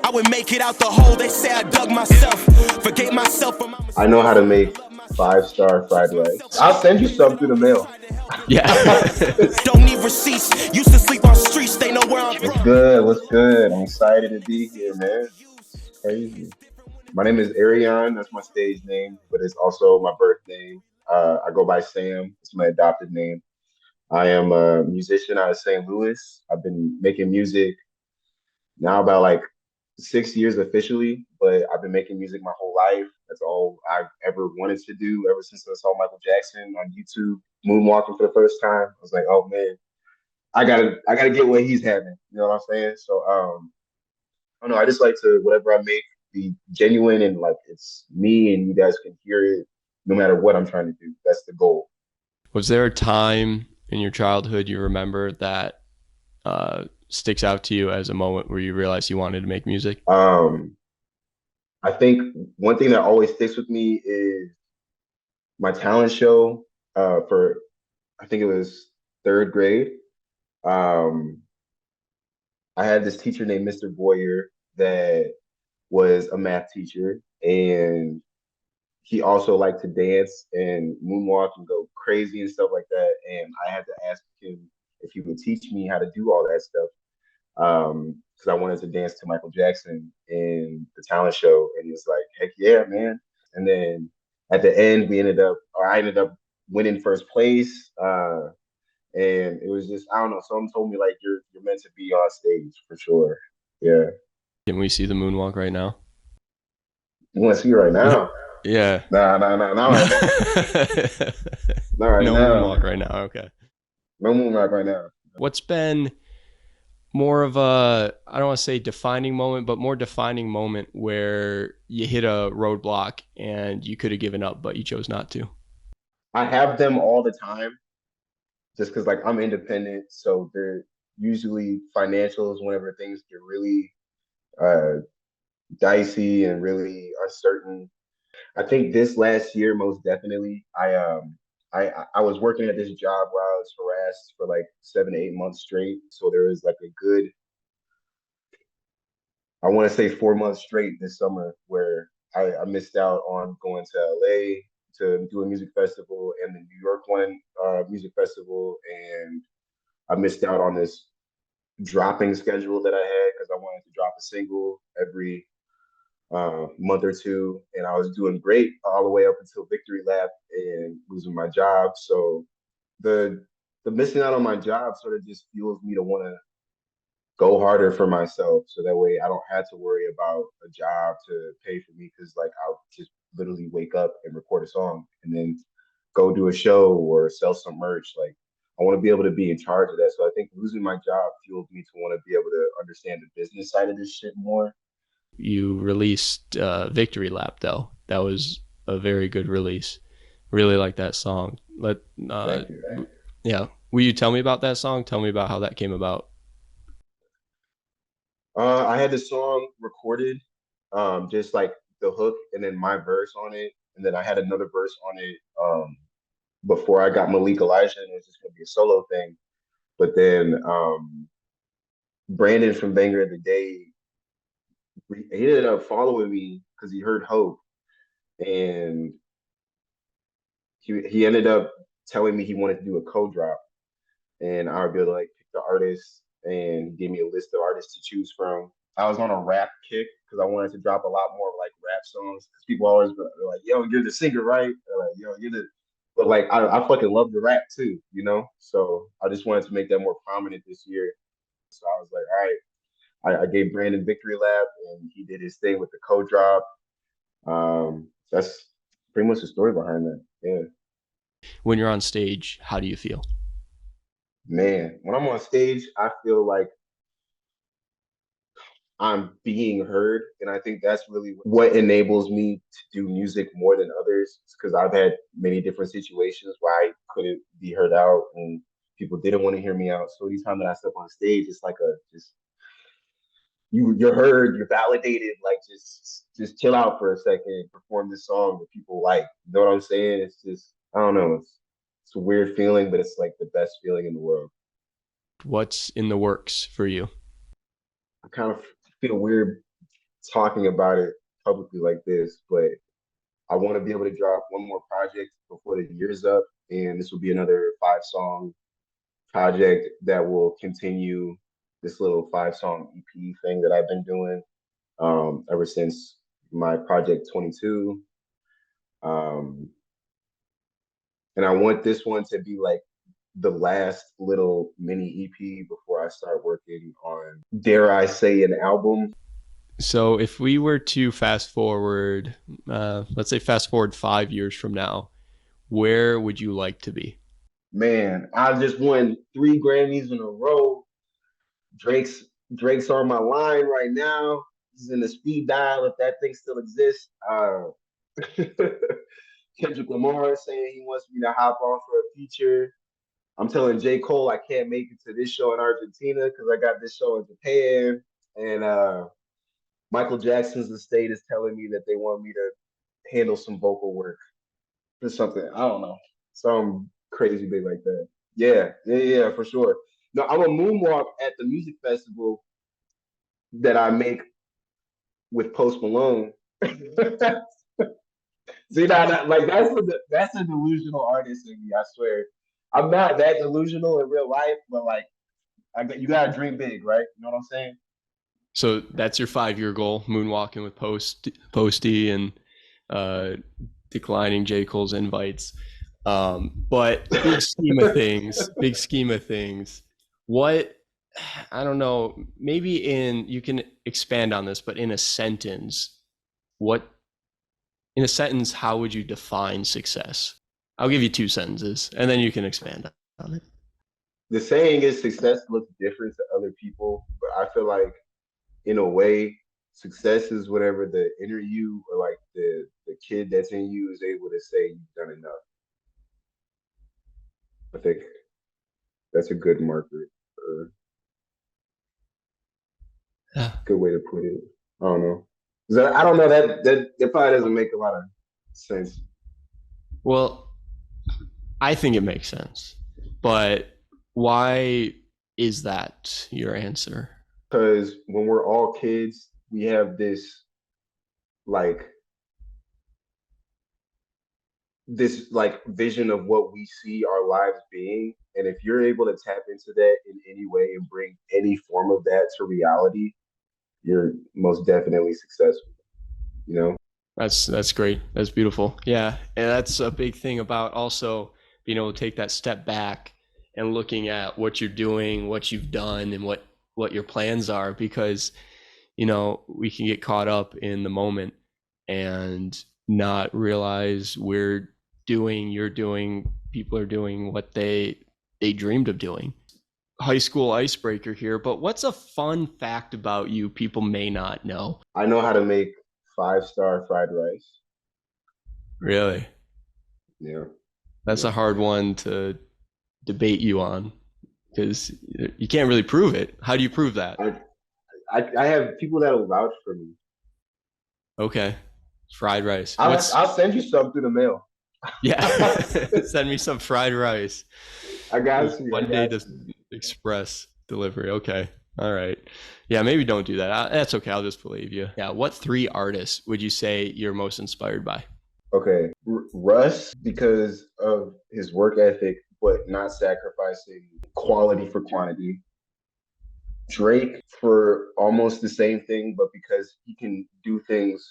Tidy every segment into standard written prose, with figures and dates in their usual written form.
I would make it out the hole. They say I dug myself. Forgave myself from my I know how to make 5-star fried rice. I'll send you some through the mail. Yeah. Don't need receipts. Used to sleep on streets. They know where I'm What's from. good? What's good? I'm excited to be here, man. It's crazy. My name is Arionne. That's my stage name, but it's also my birth name. I go by Sam. It's my adopted name. I am a musician out of St. Louis. I've been making music now about like 6 years officially, but I've been making music my whole life. That's all I've ever wanted to do ever since I saw Michael Jackson on YouTube moonwalking for the first time. I was like, oh man, I gotta get what he's having. You know what I'm saying? So I don't know. I just like to whatever I make be genuine and like it's me and you guys can hear it no matter what I'm trying to do. That's the goal. Was there a time in your childhood you remember that sticks out to you as a moment where you realized you wanted to make music? I think one thing that always sticks with me is my talent show for I think it was third grade. Um, I had this teacher named Mr. Boyer that was a math teacher, and he also liked to dance and moonwalk and go crazy and stuff like that. And I had to ask him if he would teach me how to do all that stuff because I wanted to dance to Michael Jackson in the talent show. And he was like, "Heck yeah, man!" And then at the end, I ended up winning first place. And it was just I don't know. Someone told me like you're meant to be on stage for sure. Yeah, Can we see the moonwalk right now? you want to see it right now? Yeah. Nah, nah, nah, not right now. Not right No now. moonwalk right now. Okay. No moonlight right now. What's been more of a, I don't want to say defining moment, but more defining moment where you hit a roadblock and you could have given up, but you chose not to? I have them all the time, just because like I'm independent, so they're usually financials whenever things get really uh, dicey and really uncertain. I think this last year, most definitely, I was working at this job where I was harassed for like 7 to 8 months straight. So there was like a good, I want to say 4 months straight this summer where I missed out on going to LA to do a music festival and the New York one music festival, and I missed out on this dropping schedule that I had because I wanted to drop a single every month or two, and I was doing great all the way up until Victory Lap and losing my job. So the the missing out on my job sort of just fuels me to want to go harder for myself, so that way I don't have to worry about a job to pay for me because like I'll just literally wake up and record a song and then go do a show or sell some merch. Like I want to be able to be in charge of that. So I think losing my job fueled me to want to be able to understand the business side of this shit more. You released Victory Lap, though. That was a very good release. Really like that song. Uh, Thank you. Man. yeah. Will you tell me about that song? Tell me about how that came about. I had the song recorded, just like the hook and then my verse on it, and then I had another verse on it before I got Malik Elijah, and it was just gonna be a solo thing. But then Brandon from Banger of the Day, he ended up following me because he heard Hope, and he ended up telling me he wanted to do a co-drop, and I would be able to like pick the artist, and he gave me a list of artists to choose from. I was on a rap kick because I wanted to drop a lot more like rap songs because people always be like, "Yo, you're the singer, right?" They're like, "Yo, you're the," but like I fucking love the rap too, you know. So I just wanted to make that more prominent this year. So I was like, all right, I gave Brandon Victory Lap, and he did his thing with the co-drop. That's pretty much the story behind that. Yeah, When you're on stage, how do you feel? man. When I'm on stage, I feel like I'm being heard. And I think that's really what enables me to do music more than others. Because I've had many different situations where I couldn't be heard out and people didn't want to hear me out. So anytime that I step on stage, it's like a just you're heard, you're validated, like just chill out for a second, perform this song that people like. You know what I'm saying? It's just I don't know, it's a weird feeling, but it's like the best feeling in the world. What's in the works for you? I kind of feel weird talking about it publicly like this, but I want to be able to drop one more project before the year's up, and this will be another 5 song project that will continue this little 5 song EP thing that I've been doing ever since my project 22. Um, and I want this one to be like the last little mini EP before I start working on, dare I say, an album. So if we were to fast forward, let's say fast forward 5 years from now, where would you like to be? Man, I just won 3 Grammys in a row. Drake's Drake's on my line right now. He's in the speed dial if that thing still exists. Kendrick Lamar saying he wants me to hop on for a feature. I'm telling J. Cole I can't make it to this show in Argentina because I got this show in Japan. And Michael Jackson's estate is telling me that they want me to handle some vocal work or something. I don't know. Some crazy big like that. Yeah, for sure. No, I'm a moonwalk at the music festival that I make with Post Malone. See like that's a delusional artist in me. I swear, I'm not that delusional in real life, but like, you gotta dream big, right? You know what I'm saying? So that's your 5 year goal, moonwalking with Posty and uh, declining J. Cole's invites. But big scheme of things, what, I don't know, maybe you can expand on this, but in a sentence, how would you define success? I'll give you 2 sentences and then you can expand on it. The saying is success looks different to other people, but I feel like in a way, success is whatever the inner you or like the kid that's in you is able to say you've done enough. I think that's a good marker, or Yeah. good way to put it. I don't know. 'Cause I don't know that probably doesn't make a lot of sense. Well, I think it makes sense, but why is that your answer? Because when we're all kids, we have like this vision of what we see our lives being. And if you're able to tap into that in any way and bring any form of that to reality, you're most definitely successful, you know? That's great. That's beautiful. Yeah, and that's a big thing about also being able to take that step back and looking at what you're doing, what you've done, and what your plans are, because we can get caught up in the moment and not realize you're doing, people are doing what they dreamed of doing. High school icebreaker here, but what's a fun fact about you people may not know? I know how to make 5-star fried rice. Really? Yeah. That's Yeah. a hard one to debate you on because you can't really prove it. How do you prove that? I have people that will vouch for me. Okay. Fried rice. I'll send you some through the mail. Yeah. Send me some fried rice. I got you. One day to express delivery. Okay. All right. Yeah, maybe don't do that. That's okay. I'll just believe you. Yeah. What 3 artists would you say you're most inspired by? Okay. Russ, because of his work ethic, but not sacrificing quality for quantity. Drake for almost the same thing, but because he can do things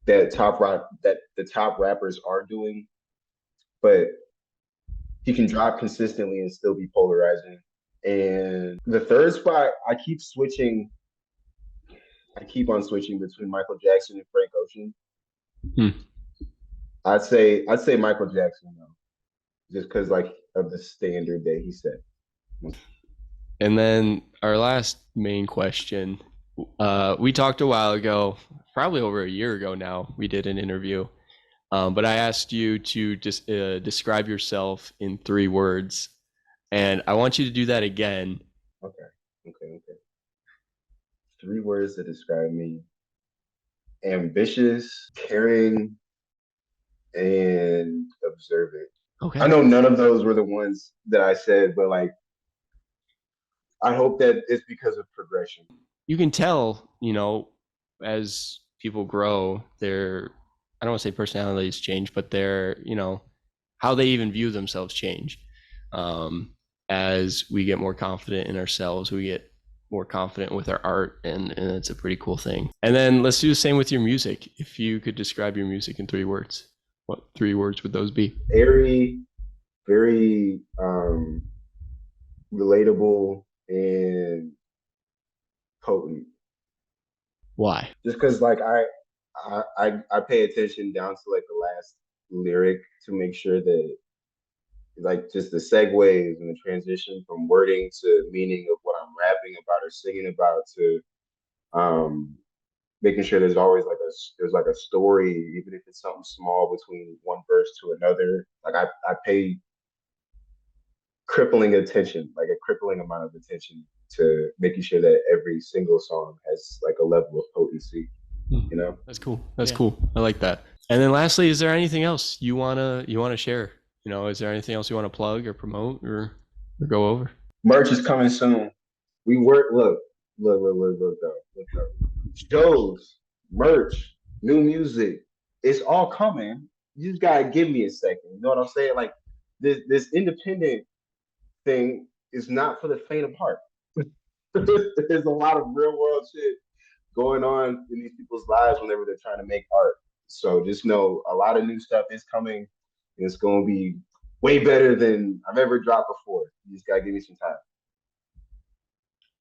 that the top rappers are doing, but he can drop consistently and still be polarizing. And the third spot, I keep on switching between Michael Jackson and Frank Ocean. Hmm. I'd say Michael Jackson though, just because like of the standard that he set. And then our last main question. We talked a while ago, probably over a year ago now, we did an interview. But I asked you to just describe yourself in 3 words. And I want you to do that again. Okay. 3 words that describe me: ambitious, caring, and observant. Okay. I know none of those were the ones that I said, but like, I hope that it's because of progression. You can tell, as people grow, their, I don't want to say personalities change, but their, you know, how they even view themselves change. As we get more confident in ourselves, we get more confident with our art, and it's a pretty cool thing. And then let's do the same with your music. If you could describe your music in 3 words, what 3 words would those be? Airy, very relatable and potent. Why? Just because like I pay attention down to like the last lyric to make sure that like just the segues and the transition from wording to meaning of what I'm rapping about or singing about to um making sure there's always like a story, even if it's something small between one verse to another. Like I pay crippling attention, like a crippling amount of attention to making sure that every single song has like a level of potency, you know? That's cool. That's cool. I like that. And then lastly, is there anything else you wanna share? You know, is there anything else you want to plug or promote or go over? Merch is coming soon. We work, look though. Shows, merch, new music, it's all coming. You just gotta give me a second. You know what I'm saying? Like this independent thing is not for the faint of heart. There's a lot of real world shit going on in these people's lives whenever they're trying to make art. So just know a lot of new stuff is coming. And it's going to be way better than I've ever dropped before. You just gotta give me some time.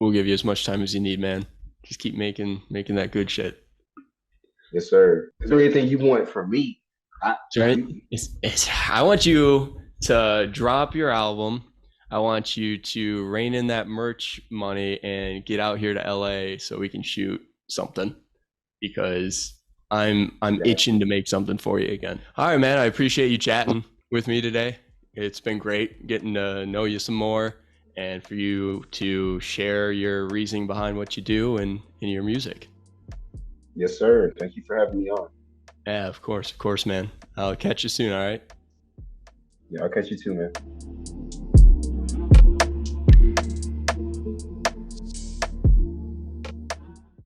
We'll give you as much time as you need, man. Just keep making that good shit. Yes, sir. Is there anything you want from me? Right? I want you to drop your album. I want you to rein in that merch money and get out here to LA so we can shoot something, because I'm itching to make something for you again. All right, man. I appreciate you chatting with me today. It's been great getting to know you some more, and for you to share your reasoning behind what you do and in your music. Yes, sir. Thank you for having me on. Yeah, of course, man. I'll catch you soon. All right. Yeah, I'll catch you too, man.